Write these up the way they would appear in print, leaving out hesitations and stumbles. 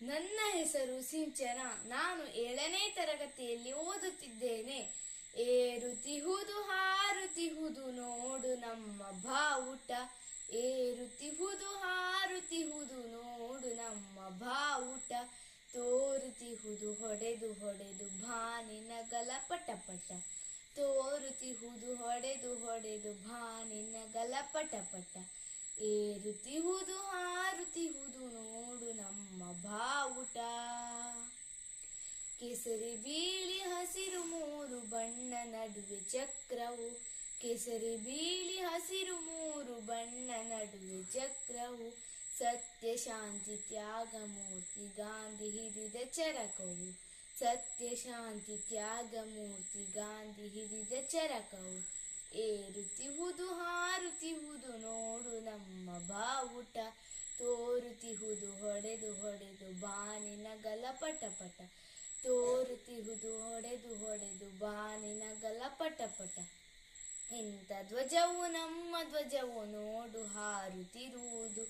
ನನ್ನ ಹೆಸರು ಸಿಂಚನ. ನಾನು 7ನೇ ತರಗತಿಯಲ್ಲಿ ಓದುತ್ತಿದ್ದೇನೆ. ಏರುತಿಹುದು ಹಾರುತಿಹುದು ನೋಡು ನಮ್ಮ ಬಾವುಟ. ಏರುತಿಹುದು ಹಾರುತಿಹುದು ನೋಡು ನಮ್ಮ ಬಾವುಟ. ತೋರುತಿಹುದು ಹೊಡೆದು ಹೊಡೆದು ಬಾನಿನ ಗಲಪಟಪಟ. ತೋರುತಿಹುದು ಹೊಡೆದು ಹೊಡೆದು ಬಾನಿನ ಗಲಪಟಪಟ. ಏರುತಿಹುದು ಹಾರುತಿಹುದು ನೋಡು ನಮ್ಮ ಬಾವುಟ. ಕೇಸರಿ ಬಿಳಿ ಹಸಿರು ಮೂರು ಬಣ್ಣ ನಡುವೆ ಚಕ್ರವು. ಕೇಸರಿ ಬಿಳಿ ಹಸಿರು ಮೂರು ಬಣ್ಣ ನಡುವೆ ಚಕ್ರವು. ಸತ್ಯ ಶಾಂತಿ ತ್ಯಾಗ ಮೂರ್ತಿ ಗಾಂಧಿ ಹಿಡಿದ ಚರಕವು. ಸತ್ಯ ಶಾಂತಿ ತ್ಯಾಗ ಮೂರ್ತಿ ಗಾಂಧಿ ಹಿಡಿದ ಚರಕವು. ಏರುತಿಹುದು ಹಾರುತಿಹುದು ನೋಡು ನಮ್ಮ ಬಾವುಟ. ತೋರುತಿಹುದು ಹೊಡೆದು ಹೊಡೆದು ಬಾನಿನ ಗಲಪಟಪಟ. ತೋರುತಿಹುದು ಹೊಡೆದು ಹೊಡೆದು ಬಾನಿನ ಗಲಪಟಪಟ. ಇಂಥ ಧ್ವಜವು ನಮ್ಮ ಧ್ವಜವು ನೋಡು ಹಾರುತ್ತಿರುವುದು.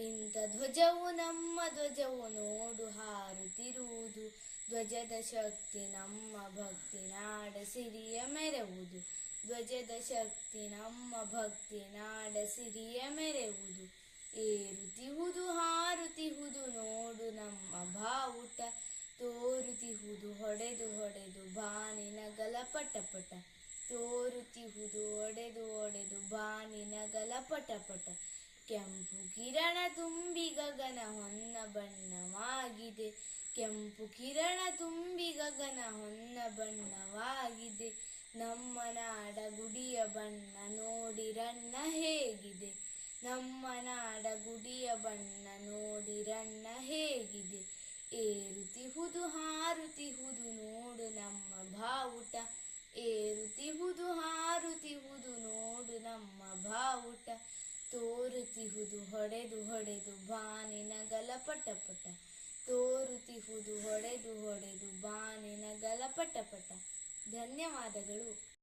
ಇಂಥ ಧ್ವಜವು ನಮ್ಮ ಧ್ವಜವು ನೋಡು ಹಾರುತ್ತಿರುವುದು. ಧ್ವಜದ ಶಕ್ತಿ ನಮ್ಮ ಭಕ್ತಿ ನಾಡ ಸಿರಿಯ ಮೆರೆವುದು. ಧ್ವಜದ ಶಕ್ತಿ ನಮ್ಮ ಭಕ್ತಿ ನಾಡ ಸಿರಿಯ ಮೆರೆವುದು. ಏರುತಿಹುದು ಹಾರುತಿಹುದು ನೋಡು ನಮ್ಮ ಬಾವುಟ. ತೋರುತಿಹುದು ಹೊಡೆದು ಹೊಡೆದು ಬಾನಿನ ಗಲಪಟಪಟ. ತೋರುತಿಹುದು ಹೊಡೆದು ಹೊಡೆದು ಬಾನಿನ ಗಲಪಟಪಟ. ಕೆಂಪು ಕಿರಣ ತುಂಬಿ ಗಗನ ಹೊನ್ನ ಬಣ್ಣವಾಗಿದೆ. ಕೆಂಪು ಕಿರಣ ತುಂಬಿ ಗಗನ ಹೊನ್ನ ಬಣ್ಣವಾಗಿದೆ. ನಮ್ಮ ನಾಡ ಗುಡಿಯ ಬಣ್ಣ ನೋಡಿರಣ್ಣ ಹೇಗಿದೆ. ನಮ್ಮ ನಾಡ ಗುಡಿಯ ಬಣ್ಣ ನೋಡಿರಣ್ಣ ಹೇಗಿದೆ. ಏರುತಿಹುದು ಹಾರುತಿಹುದು ನೋಡು ನಮ್ಮ ಬಾವುಟ. ಏರುತಿಹುದು ಹಾರುತಿಹುದು ನೋಡು ನಮ್ಮ ಬಾವುಟ. ತೋರುತಿಹುದು ಹೊಡೆದು ಹೊಡೆದು ಬಾನಿನ ಗಲಪಟಪಟ. ತೋರುತಿಹುದು ಹೊಡೆದು ಹೊಡೆದು ಬಾನಿನ ಗಲಪಟಪಟ. ಧನ್ಯವಾದಗಳು.